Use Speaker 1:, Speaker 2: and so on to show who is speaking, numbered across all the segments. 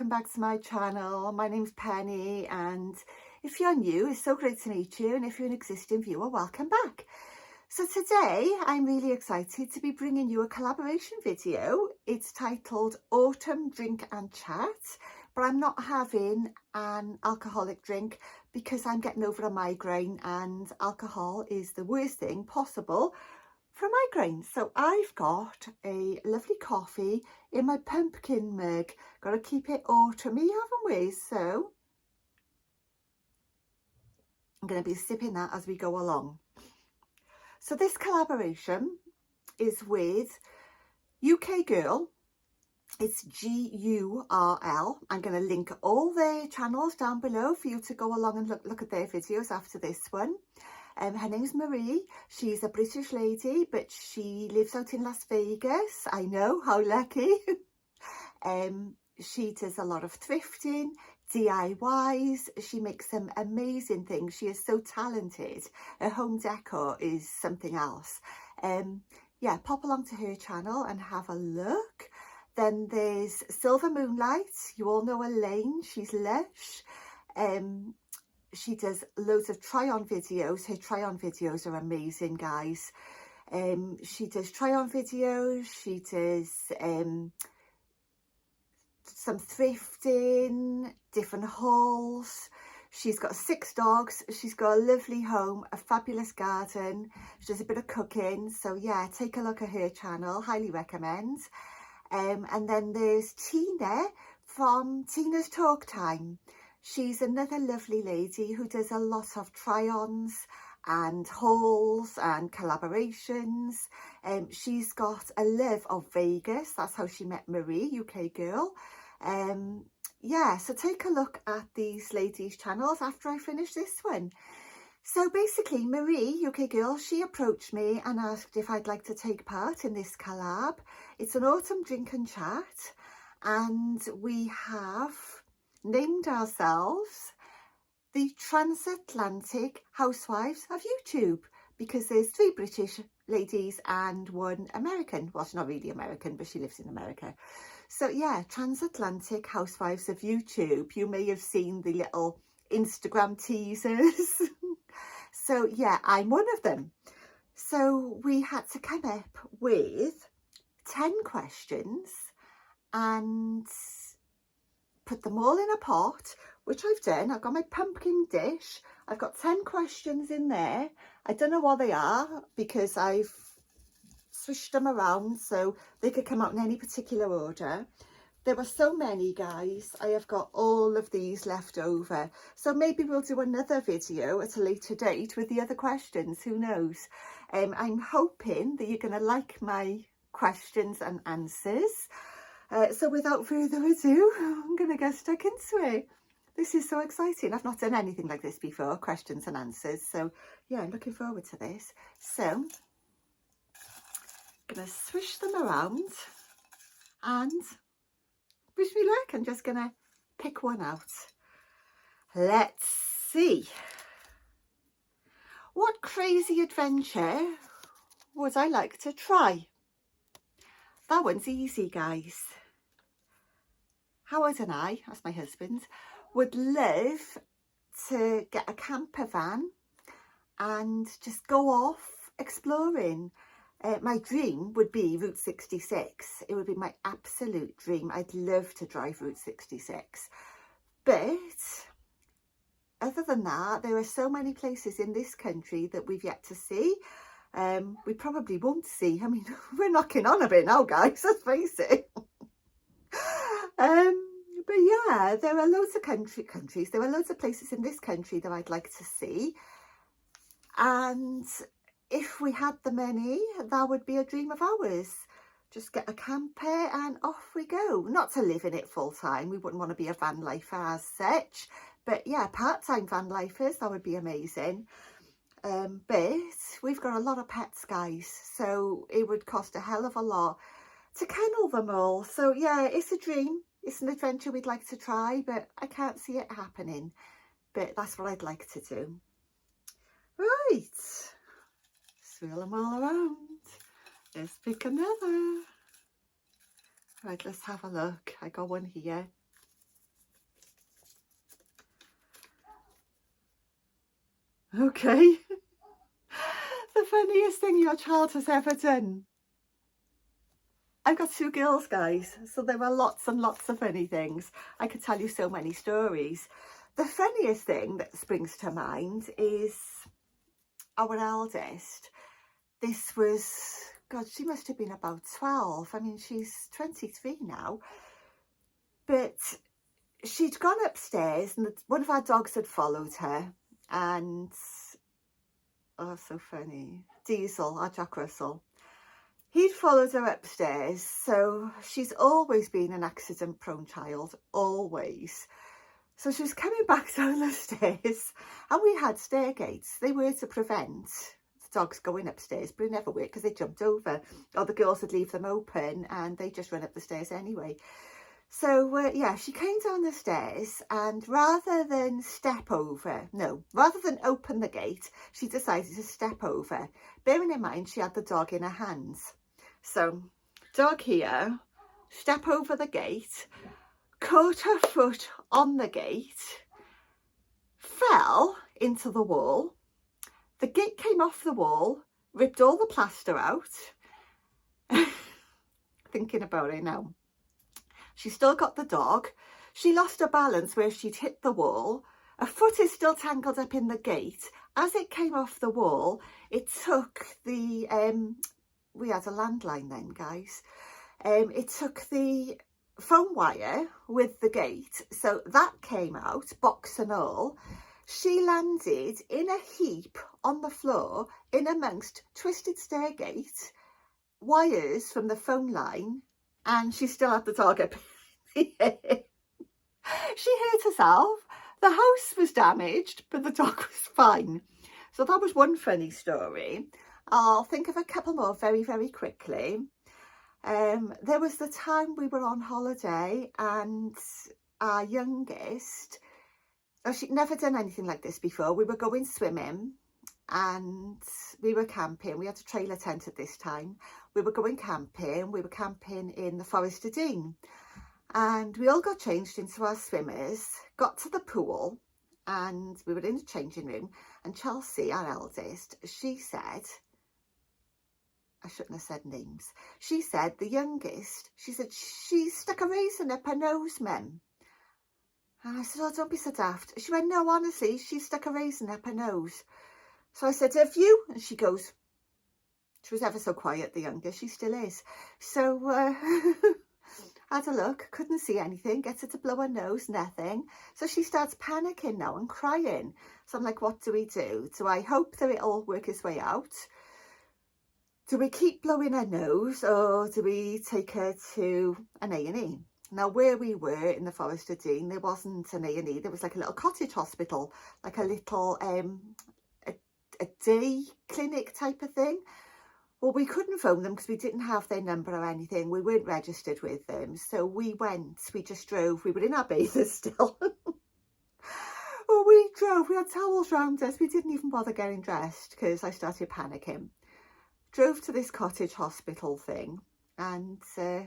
Speaker 1: welcome back to my channel. My name's Penny, and if you're new, it's so great to meet you, and if you're an existing viewer, welcome back. So today I'm really excited to be bringing you a collaboration video. It's titled Autumn Drink and Chat, but I'm not having an alcoholic drink because I'm getting over a migraine, and alcohol is the worst thing possible for migraine. So I've got a lovely coffee in my pumpkin mug. Got to keep it autumny, haven't we? So I'm going to be sipping that as we go along. So this collaboration is with UK Gurl. It's Gurl. I'm going to link all their channels down below for you to go along and look at their videos after this one. Her name's Maree. She's a British lady, but she lives out in Las Vegas. I know, how lucky. She does a lot of thrifting, DIYs. She makes some amazing things. She is so talented. Her home decor is something else. Yeah, pop along to her channel and have a look. Then there's Silvermoonlight. You all know Elayne. She's lush. She does loads of try-on videos. Her try-on videos are amazing, guys. She does try-on videos. She does some thrifting, different hauls. She's got 6 dogs. She's got a lovely home, a fabulous garden. She does a bit of cooking. So yeah, take a look at her channel. Highly recommend. And then there's Tina from Tina's Talk Time. She's another lovely lady who does a lot of try-ons and hauls and collaborations. She's got a love of Vegas. That's how she met Maree, UK Gurl. Yeah, so take a look at these ladies' channels after I finish this one. So basically, Maree, UK Gurl, she approached me and asked if I'd like to take part in this collab. It's an autumn drink and chat, and we have named ourselves the Transatlantic Housewives of YouTube, because there's 3 British ladies and 1 American. Well, she's not really American, but she lives in America. So yeah, Transatlantic Housewives of YouTube. You may have seen the little Instagram teasers. So yeah, I'm one of them. So we had to come up with 10 questions and put them all in a pot, which I've done. I've got my pumpkin dish. I've got 10 questions in there. I don't know what they are because I've swished them around so they could come out in any particular order. There were so many, guys. I have got all of these left over. So maybe we'll do another video at a later date with the other questions. Who knows? I'm hoping that you're going to like my questions and answers. So without further ado, I'm going to get stuck into it. This is so exciting. I've not done anything like this before, questions and answers. So yeah, I'm looking forward to this. So I'm going to swish them around and wish me luck. I'm just going to pick one out. Let's see. What crazy adventure would I like to try? That one's easy, guys. Howard and I, that's my husband, would love to get a camper van and just go off exploring. My dream would be Route 66. It would be my absolute dream. I'd love to drive Route 66. But other than that, there are so many places in this country that we've yet to see. We probably won't see. I mean, we're knocking on a bit now, guys, let's face it. But yeah, there are loads of countries. There are loads of places in this country that I'd like to see. And if we had the money, that would be a dream of ours. Just get a camper and off we go. Not to live in it full time. We wouldn't want to be a van lifer as such. But yeah, part-time van lifers, that would be amazing. But we've got a lot of pets, guys, so it would cost a hell of a lot to kennel them all. So yeah, it's a dream. It's an adventure we'd like to try, but I can't see it happening. But that's what I'd like to do. Right, swirl them all around. Let's pick another. Right, let's have a look. I got one here. Okay. The funniest thing your child has ever done. I've got 2 girls, guys, so there were lots and lots of funny things. I could tell you so many stories. The funniest thing that springs to mind is our eldest. This was, God, she must have been about 12. I mean, she's 23 now. But she'd gone upstairs and one of our dogs had followed her. And, oh, so funny. Diesel, our Jack Russell. He'd followed her upstairs, so she's always been an accident-prone child, always. So she was coming back down the stairs, and we had stair gates. They were to prevent the dogs going upstairs, but it never worked because they jumped over, or the girls would leave them open, and they just run up the stairs anyway. So, yeah, she came down the stairs, and rather than open the gate, she decided to step over, bearing in mind she had the dog in her hands. So, dog here, step over the gate, caught her foot on the gate, fell into the wall. The gate came off the wall, ripped all the plaster out. Thinking about it now. She still got the dog. She lost her balance where she'd hit the wall. Her foot is still tangled up in the gate. As it came off the wall, it took the, we had a landline then, guys. It took the phone wire with the gate. So that came out, box and all. She landed in a heap on the floor in amongst twisted stairgate, wires from the phone line, and she still had the dog up. She hurt herself. The house was damaged, but the dog was fine. So that was one funny story. I'll think of a couple more very, very quickly. There was the time we were on holiday and our youngest, she'd never done anything like this before. We were going swimming and we were camping. We had a trailer tent at this time. We were going camping. We were camping in the Forest of Dean. And we all got changed into our swimmers, got to the pool, and we were in the changing room. And Chelsea, our eldest, she said, I shouldn't have said names. She said, the youngest, she said, she stuck a raisin up her nose, Mum. And I said, oh, don't be so daft. She went, no, honestly, she stuck a raisin up her nose. So I said, have you? And she goes, she was ever so quiet, the youngest, she still is. So, had a look, couldn't see anything, gets her to blow her nose, nothing. So she starts panicking now and crying. So I'm like, what do we do? Do I hope that it'll work its way out? Do we keep blowing her nose, or do we take her to an A&E? Now, where we were in the Forest of Dean, there wasn't an A&E. There was like a little cottage hospital, like a little a day clinic type of thing. Well, we couldn't phone them because we didn't have their number or anything. We weren't registered with them. So we just drove. We were in our bathers still. Well, we drove. We had towels round us. We didn't even bother getting dressed because I started panicking. Drove to this cottage hospital thing, and they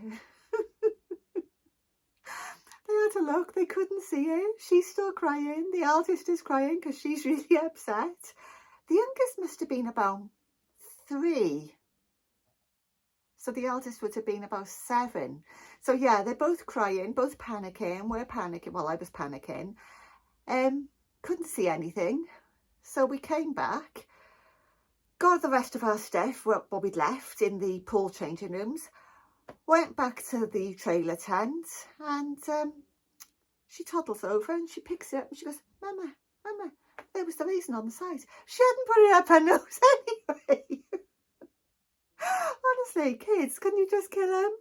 Speaker 1: had a look. They couldn't see her. She's still crying. The eldest is crying because she's really upset. The youngest must have been about 3. So the eldest would have been about 7. So yeah, they're both crying, both panicking. We're panicking. Well, I was panicking. Couldn't see anything. So we came back, got the rest of our stuff, what we'd left in the pool changing rooms, went back to the trailer tent, and she toddles over and she picks it up and she goes, Mama, Mama, there was the raisin on the side. She hadn't put it up her nose anyway. Honestly, kids, can you just kill them?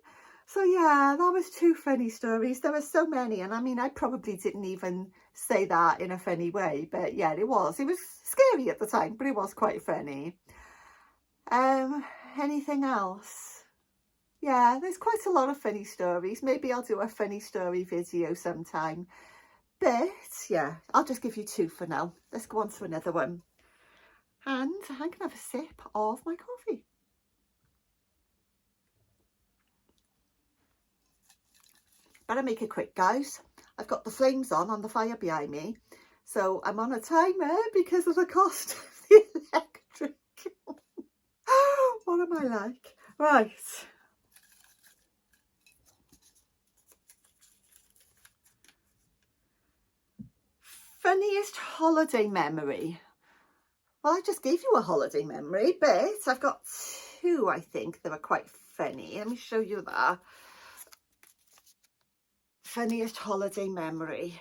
Speaker 1: So yeah, that was 2 funny stories. There were so many, and I mean, I probably didn't even say that in a funny way, but yeah, it was scary at the time, but it was quite funny. Anything else? Yeah, there's quite a lot of funny stories. Maybe I'll do a funny story video sometime, but yeah, I'll just give you 2 for now. Let's go on to another one, and I'm gonna have a sip of my coffee. Better make it quick, guys. I've got the flames on the fire behind me, So I'm on a timer because of the cost of the electric. What am I like? Right. Funniest holiday memory. Well, I just gave you a holiday memory, but I've got two, I think, that are quite funny. Let me show you that. Funniest holiday memory.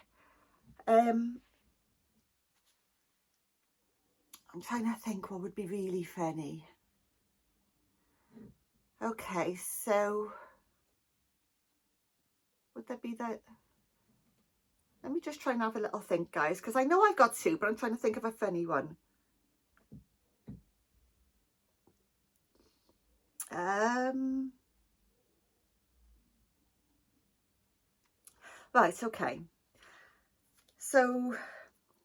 Speaker 1: I'm trying to think what would be really funny. Okay, so would there be that? Let me just try and have a little think, guys, because I know I've got two, but I'm trying to think of a funny one. Right, okay. So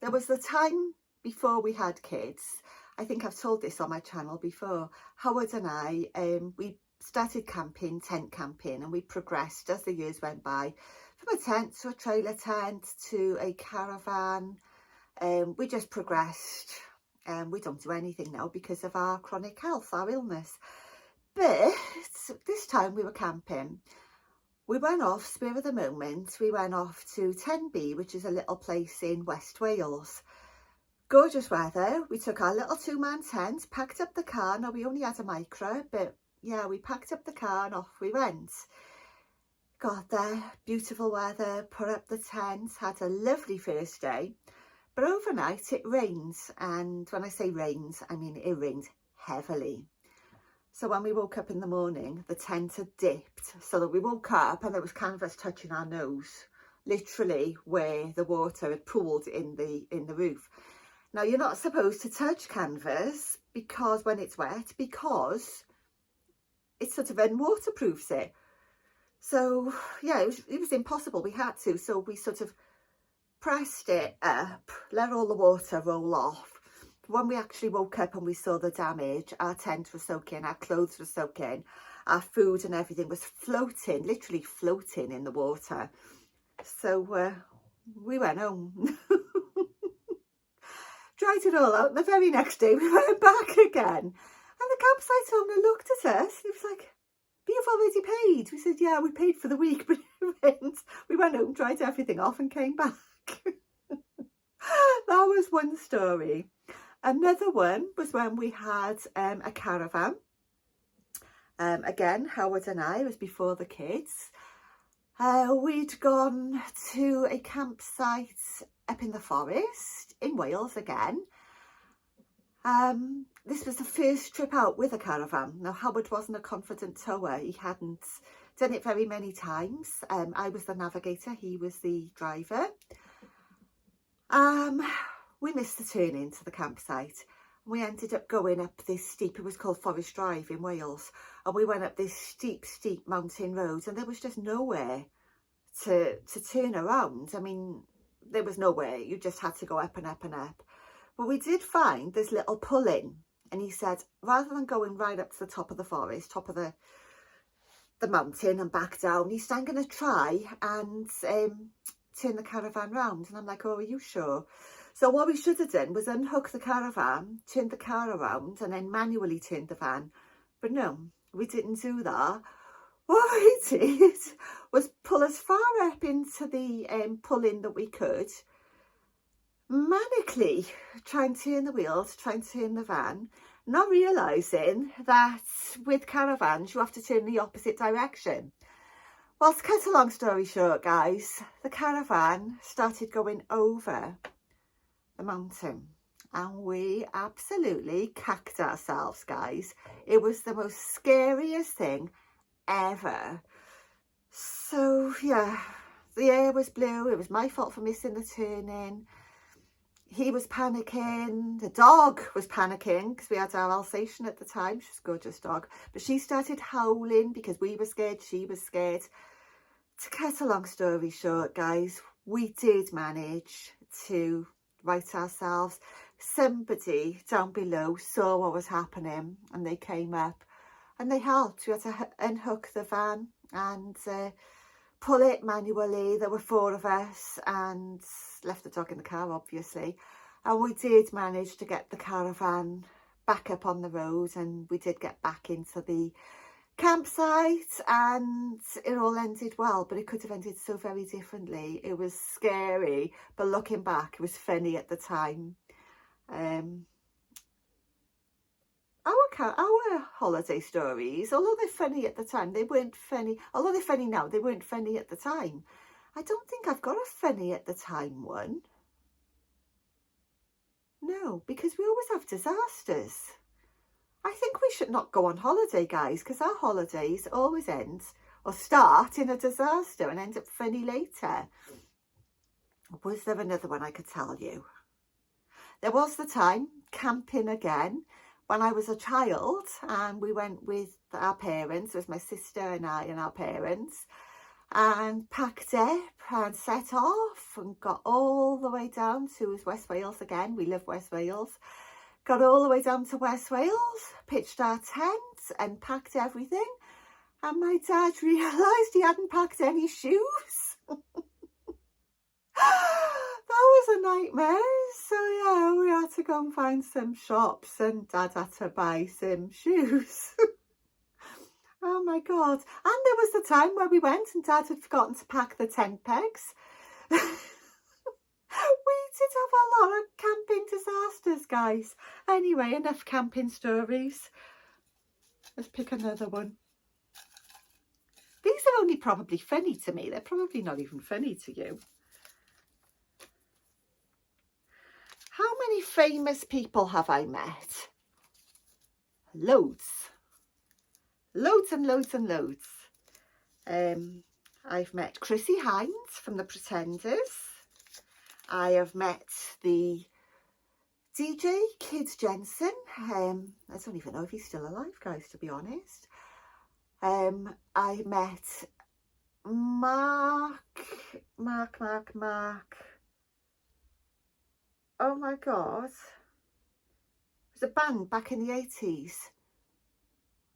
Speaker 1: there was the time before we had kids. I think I've told this on my channel before. Howard and I, we started camping, tent camping, and we progressed as the years went by from a tent to a trailer tent to a caravan. We just progressed. We don't do anything now because of our chronic health, our illness. But this time we were camping. We went off, spur of the moment, we went off to Tenby, which is a little place in West Wales. Gorgeous weather. We took our little two-man tent, packed up the car. Now, we only had a micro, but yeah, we packed up the car and off we went. Got there, beautiful weather, put up the tent, had a lovely first day. But overnight it rained, and when I say rains, I mean it rained heavily. So when we woke up in the morning, the tent had dipped, so that we woke up and there was canvas touching our nose, literally where the water had pooled in the roof. Now, you're not supposed to touch canvas because when it's wet, because it sort of then waterproofs it. So yeah, it was impossible. We had to, so we sort of pressed it up, let all the water roll off. When we actually woke up and we saw the damage, our tent was soaking, our clothes were soaking, our food and everything was floating, literally floating in the water. So we went home. Dried it all out, and the very next day we went back again. And the campsite owner looked at us and he was like, "But you've already paid." We said, "Yeah, we paid for the week," but we went home, dried everything off and came back. That was one story. Another one was when we had a caravan. Again, Howard and I, it was before the kids. We'd gone to a campsite up in the forest in Wales again. This was the first trip out with a caravan. Now, Howard wasn't a confident tower. He hadn't done it very many times. I was the navigator, he was the driver. We missed the turn into the campsite. We ended up going up this steep, it was called Forest Drive in Wales, and we went up this steep mountain road, and there was just nowhere to turn around. I mean, there was nowhere, you just had to go up and up and up. But we did find this little pull-in, and he said, rather than going right up to the top of the forest, top of the mountain and back down, he said, "I'm going to try and turn the caravan round." And I'm like, "Oh, are you sure?" So what we should have done was unhook the caravan, turn the car around, and then manually turn the van. But no, we didn't do that. What we did was pull as far up into the pull-in that we could, manically try and turn the wheels, try and turn the van, not realising that with caravans you have to turn the opposite direction. Well, to cut a long story short, guys, the caravan started going over the mountain and we absolutely cacked ourselves, guys. It was the most scariest thing ever. So yeah, the air was blue. It was my fault for missing the turning. He was panicking, the dog was panicking because we had our Alsatian at the time. She's a gorgeous dog, but she started howling because we were scared, she was scared. To cut a long story short, guys, we did manage to right ourselves. Somebody down below saw what was happening and they came up and they helped. We had to unhook the van and pull it manually. There were 4 of us, and left the dog in the car, obviously. And we did manage to get the caravan back up on the road, and we did get back into the campsite, and it all ended well, but it could have ended so very differently. It was scary, but looking back, it was funny at the time. Our holiday stories, although they're funny at the time, they weren't funny. Although they're funny now, they weren't funny at the time. I don't think I've got a funny at the time one. No, because we always have disasters. I think we should not go on holiday, guys, because our holidays always end or start in a disaster and end up funny later. Was there another one I could tell you? There was the time camping again when I was a child, and we went with our parents. It was my sister and I and our parents, and packed up and set off and got all the way down to West Wales again. We live West Wales. Got all the way down to West Wales, pitched our tent and packed everything. And my dad realised he hadn't packed any shoes. That was a nightmare. So yeah, we had to go and find some shops, and Dad had to buy some shoes. Oh my God. And there was the time where we went and Dad had forgotten to pack the tent pegs. We did have a lot of camping disasters, guys. Anyway, enough camping stories. Let's pick another one. These are only probably funny to me. They're probably not even funny to you. How many famous people have I met? Loads. Loads and loads and loads. I've met Chrissy Hines from The Pretenders. I have met the DJ Kid Jensen. I don't even know if he's still alive, guys, to be honest. I met Mark. Oh my God. It was a band back in the 80s.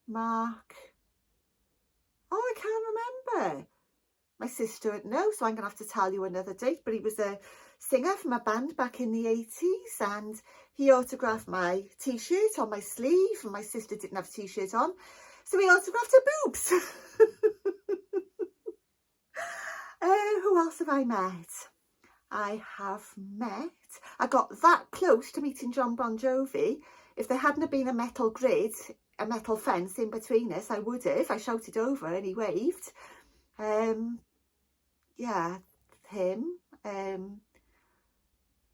Speaker 1: Mark. Oh, I can't remember. My sister would know, so I'm going to have to tell you another date. But he was a singer from a band back in the 80s, and he autographed my t-shirt on my sleeve, and my sister didn't have a t-shirt on, so he autographed her boobs. Who else have I met? I got that close to meeting John Bon Jovi. If there hadn't have been a metal grid, a metal fence in between us, I would have. I shouted over and he waved. Yeah, him.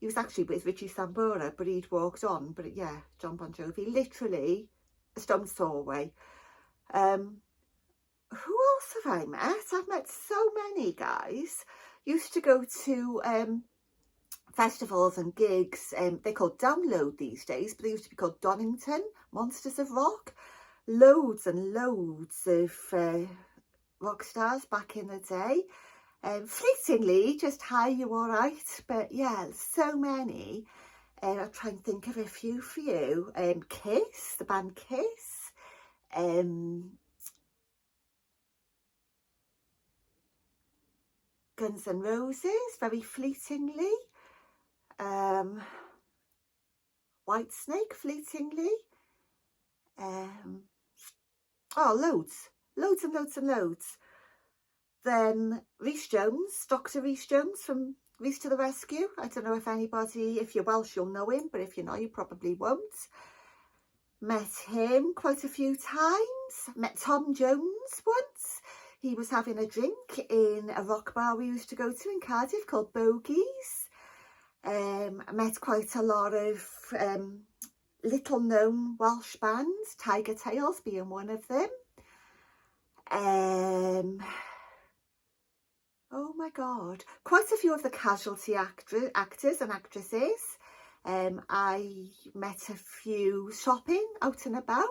Speaker 1: He was actually with Richie Sambora, but he'd walked on. But yeah, John Bon Jovi, literally a stone's throw away. Who else have I met? I've met so many, guys. Used to go to festivals and gigs. They're called Download these days, but they used to be called Donington Monsters of Rock. Loads and loads of rock stars back in the day. Fleetingly, just hi, you all right? But yeah, so many. I'll try and think of a few for you. Kiss, the band Kiss. Guns N' Roses, very fleetingly. Whitesnake, fleetingly. Oh, loads and loads and loads. Then Rhys Jones, Dr. Rhys Jones from Rhys to the Rescue. I don't know if anybody, if you're Welsh, you'll know him, but if you're not, you probably won't. Met him quite a few times. Met Tom Jones once. He was having a drink in a rock bar we used to go to in Cardiff called Bogies. I met quite a lot of little known Welsh bands, Tiger Tails being one of them. Oh my God, quite a few of the casualty actors and actresses. I met a few shopping out and about.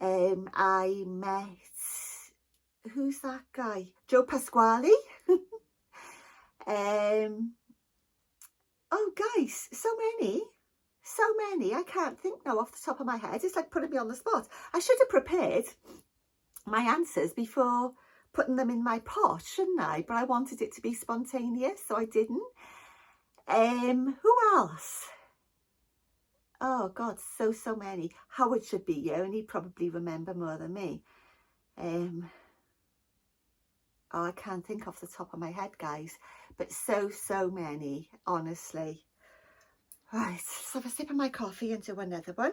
Speaker 1: I met, who's that guy? Joe Pasquale. Oh guys, so many. I can't think now off the top of my head. It's like putting me on the spot. I should have prepared my answers before putting them in my pot, shouldn't I? But I wanted it to be spontaneous, so I didn't. Who else? Oh God, so many. Howard should be here and he'd probably remember more than me. Oh, I can't think off the top of my head, guys, but so many, honestly. Right, let's have a sip of my coffee and do another one.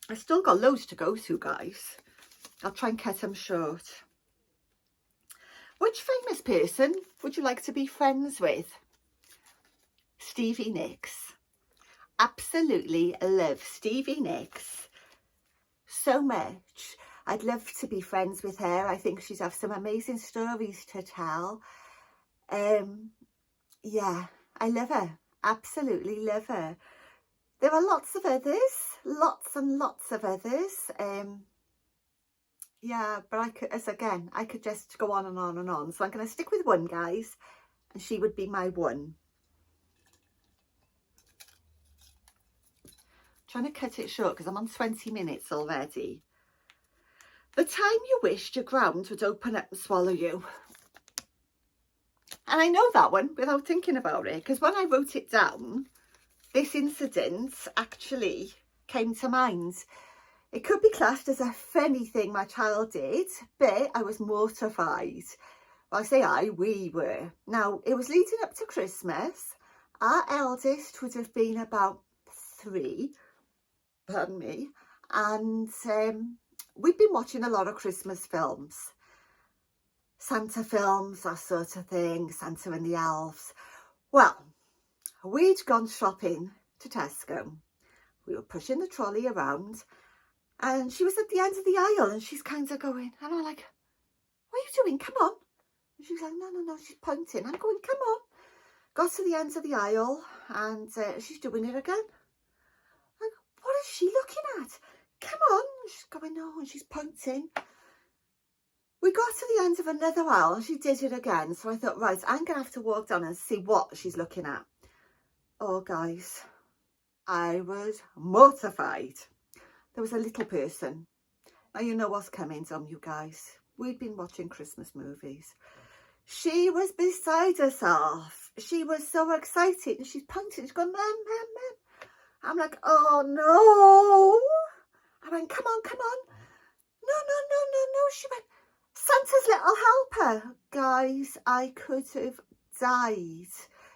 Speaker 1: I've still got loads to go through, guys. I'll try and cut them short. Which famous person would you like to be friends with? Stevie Nicks. Absolutely love Stevie Nicks so much. I'd love to be friends with her. I think she'd have some amazing stories to tell. Yeah, I love her. Absolutely love her. There are lots of others, lots and lots of others. Yeah, but I could just go on and on and on. So I'm going to stick with one, guys, and she would be my one. Trying to cut it short because I'm on 20 minutes already. The time you wished your ground would open up and swallow you. And I know that one without thinking about it, because when I wrote it down, this incident actually came to mind. It could be classed as a funny thing my child did, but I was mortified. Well, I say we were. Now, it was leading up to Christmas. Our eldest would have been about 3, pardon me, and we'd been watching a lot of Christmas films. Santa films, that sort of thing, Santa and the Elves. Well, we'd gone shopping to Tesco. We were pushing the trolley around and she was at the end of the aisle and she's kind of going, and I'm like, what are you doing? Come on. And she's like, no, she's pointing. I'm going, come on. Got to the end of the aisle and she's doing it again. Like, what is she looking at? Come on. And she's going, no, and she's pointing. We got to the end of another aisle and she did it again. So I thought, right, I'm going to have to walk down and see what she's looking at. Oh, guys, I was mortified. There was a little person. Now, you know what's coming, don't you guys? We'd been watching Christmas movies. She was beside herself. She was so excited. And she's pointing. She's going, Mum. I'm like, oh, no. I went, come on. No. She went, Santa's little helper. Guys, I could have died.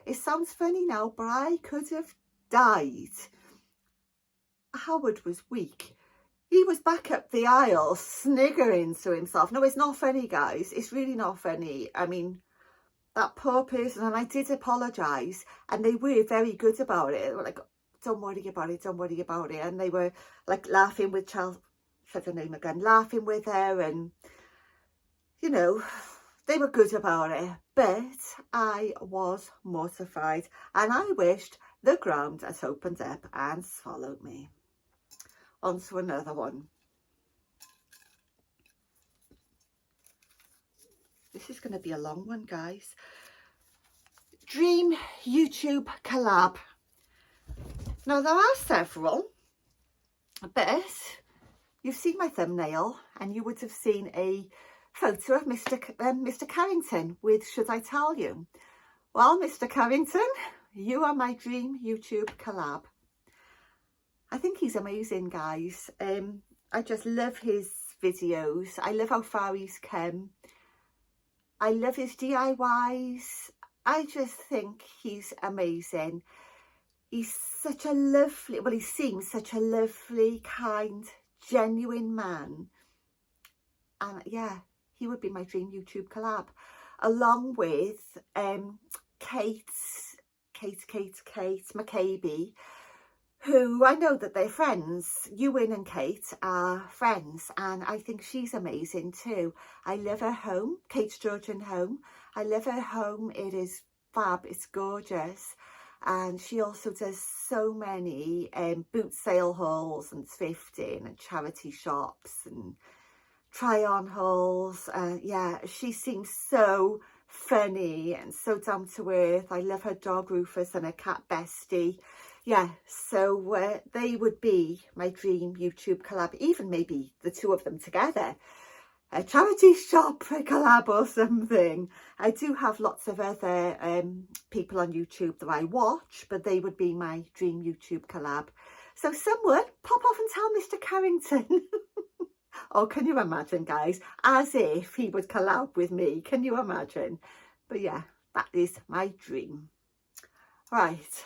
Speaker 1: It sounds funny now, but I could have died. Howard was weak. He was back up the aisle sniggering to himself. No, it's not funny, guys. It's really not funny. I mean, that poor person, and I did apologise, and they were very good about it. They were like, don't worry about it. And they were like laughing with Chelsea, said her name again, laughing with her, and, you know, they were good about it. But I was mortified, and I wished the ground had opened up and swallowed me. On to another one. This is going to be a long one, guys. Dream YouTube collab. Now, there are several, but you've seen my thumbnail and you would have seen a photo of Mr. Carrington with Should I Tell You? Well, Mr. Carrington, you are my dream YouTube collab. I think he's amazing, guys. I just love his videos. I love how far he's come. I love his DIYs. I just think he's amazing. He's such a lovely, well, he seems such a lovely, kind, genuine man. And yeah, he would be my dream YouTube collab. Along with Kate McCabe, who I know that they're friends. Ewan and Kate are friends, and I think she's amazing too. I love her home, Kate's Georgian home. I love her home. It is fab. It's gorgeous. And she also does so many boot sale hauls and thrifting and charity shops and try-on hauls. Yeah, she seems so funny and so down to earth. I love her dog Rufus and her cat Bestie. yeah, so they would be my dream YouTube collab, even maybe the two of them together. A charity shop collab or something. I do have lots of other people on YouTube that I watch, but they would be my dream YouTube collab. So someone pop off and tell Mr. Carrington. Oh, can you imagine, guys? As if he would collab with me. Can you imagine? But yeah, that is my dream. Right.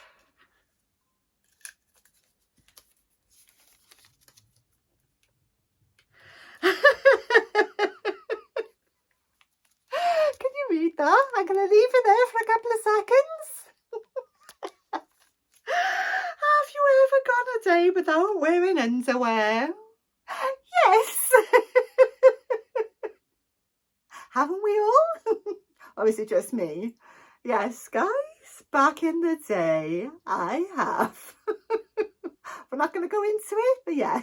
Speaker 1: Can you read that? I'm going to leave it there for a couple of seconds. Have you ever gone a day without wearing underwear? Yes. Haven't we all? Or is it just me? Yes, guys, back in the day, I have. We're not going to go into it, but yeah.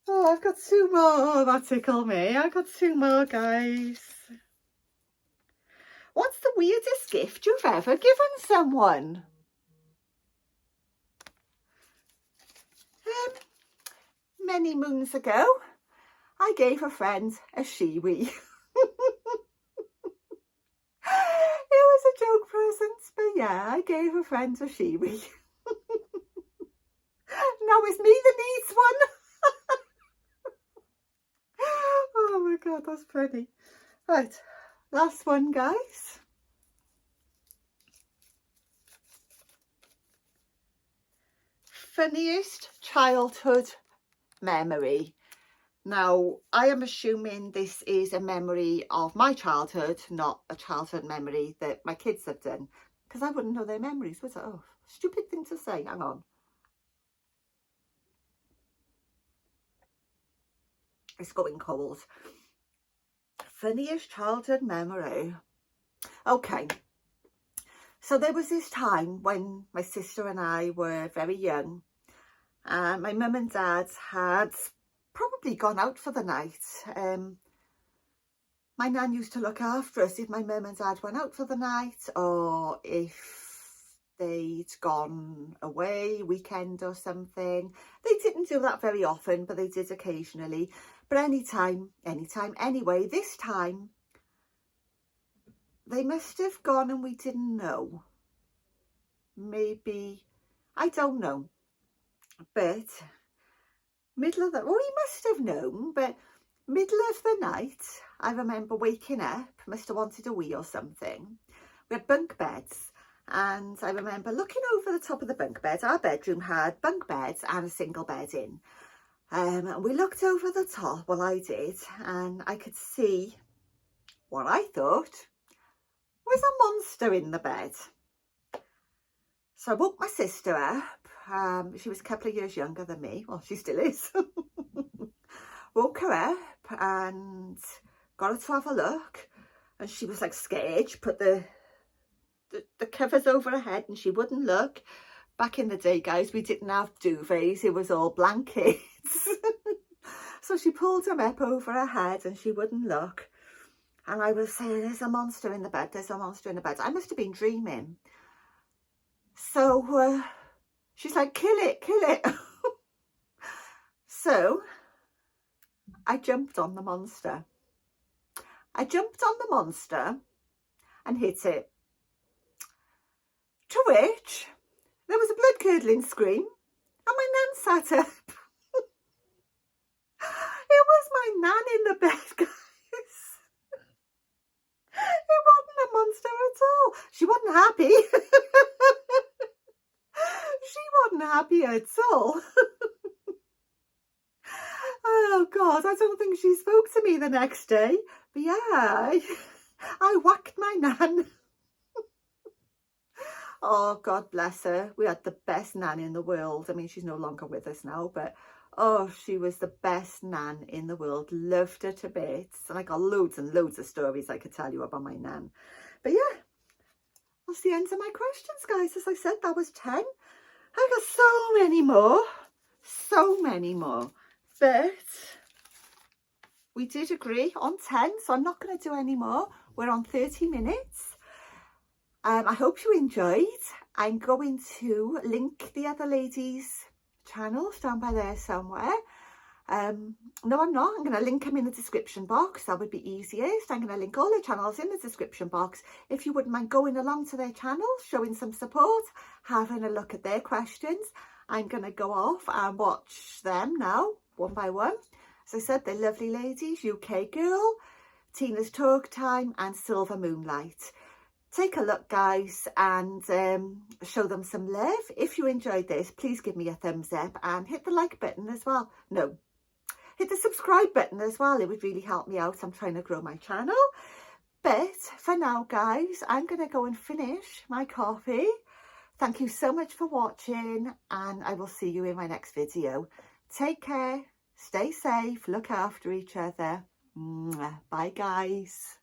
Speaker 1: Oh, I've got two more. That tickle me. I've got two more, guys. What's the weirdest gift you've ever given someone? Many moons ago, I gave a friend a shiwi. It was a joke present, but yeah, I gave a friend a shiwi. Now it's me that needs one. Oh my god, that's pretty. Right, last one, guys. Funniest childhood memory. Now, I am assuming this is a memory of my childhood, not a childhood memory that my kids have done, because I wouldn't know their memories, would I? Oh, stupid thing to say. Hang on. It's going cold. Funniest childhood memory. Okay. So there was this time when my sister and I were very young, and my mum and dad had probably gone out for the night. My nan used to look after us if my mum and dad went out for the night, or if they'd gone away weekend or something. They didn't do that very often, but they did occasionally. But anytime, anyway, this time they must have gone and we didn't know. Maybe, I don't know, but middle of the, well, he must have known, but middle of the night, I remember waking up, must have wanted a wee or something. We had bunk beds, and I remember looking over the top of the bunk bed. Our bedroom had bunk beds and a single bed in. And we looked over the top, well, I did, and I could see what I thought was a monster in the bed. So I woke my sister up. She was a couple of years younger than me. Well, she still is. Woke her up and got her to have a look. And she was like scared. She put the covers over her head and she wouldn't look. Back in the day, guys, we didn't have duvets. It was all blankets. So she pulled them up over her head and she wouldn't look. And I was saying, there's a monster in the bed. There's a monster in the bed. I must have been dreaming. So she's like, kill it, kill it. So I jumped on the monster. I jumped on the monster and hit it. To which there was a blood-curdling scream and my nan sat up. It was my nan in the bed, guys. It wasn't a monster at all. She wasn't happy. She wasn't happy at all. Oh God, I don't think she spoke to me the next day. But yeah, I whacked my nan. Oh, God bless her. We had the best nan in the world. I mean, she's no longer with us now, but oh, she was the best nan in the world. Loved her to bits. And I got loads and loads of stories I could tell you about my nan. But yeah, that's the end of my questions, guys. As I said, that was 10. I got so many more. So many more. But we did agree on 10, so I'm not going to do any more. We're on 30 minutes. I hope you enjoyed. I'm going to link the other ladies' channels down by there somewhere. No, I'm not. I'm going to link them in the description box. That would be easiest. I'm going to link all the channels in the description box. If you wouldn't mind going along to their channels, showing some support, having a look at their questions, I'm going to go off and watch them now, one by one. As I said, they're lovely ladies. UK Gurl, Tina's Talk Time and Silvermoonlight. Take a look, guys, and show them some love. If you enjoyed this, please give me a thumbs up and hit the like button as well. No, hit the subscribe button as well. It would really help me out. I'm trying to grow my channel. But for now, guys, I'm going to go and finish my coffee. Thank you so much for watching, and I will see you in my next video. Take care, stay safe, look after each other. Bye, guys.